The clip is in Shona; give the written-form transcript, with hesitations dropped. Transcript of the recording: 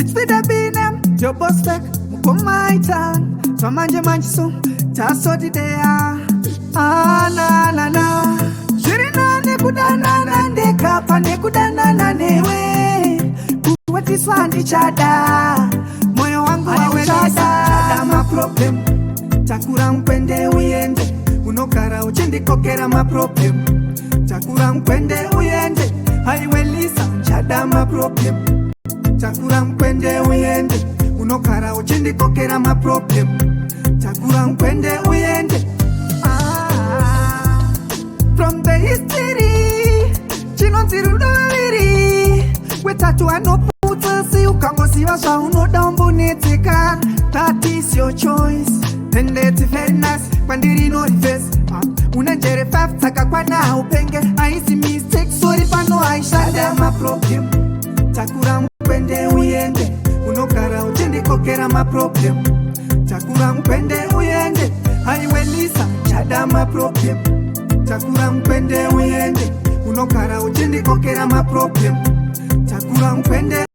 It's for the binem, your boss back, my turn. So manje so, just so the day. Ah, na na na. Shirina ne kudana na ne kapa ne kudana na ne we. What is one each other? Moyo wangu wawelisa chada ma problem. Chakura mpende uyende, unokara uchindi kokera ma problem. Chakura mpende uyende, haiwelisa chada ma problem. Chakura mpende uyende, unokara uchindi kokera ma problem. Chakura mpende uyende. From the history, chinonziru doviri. Wetatu anoputa si ukangosiwa swa unodombu netika. That is your choice. And it's very nice when you know the face. Unajere 5 taka kwa na upenge. I see mistakes, sorry but no I shut down my problem. Chakura mpende uyende, unokara uchindi kokera ma problem. Chakura mpende uyende, haiwelisa chada ma problem. Chakura mpende uyende, unokara uchindi kokera ma problem. Chakura mpende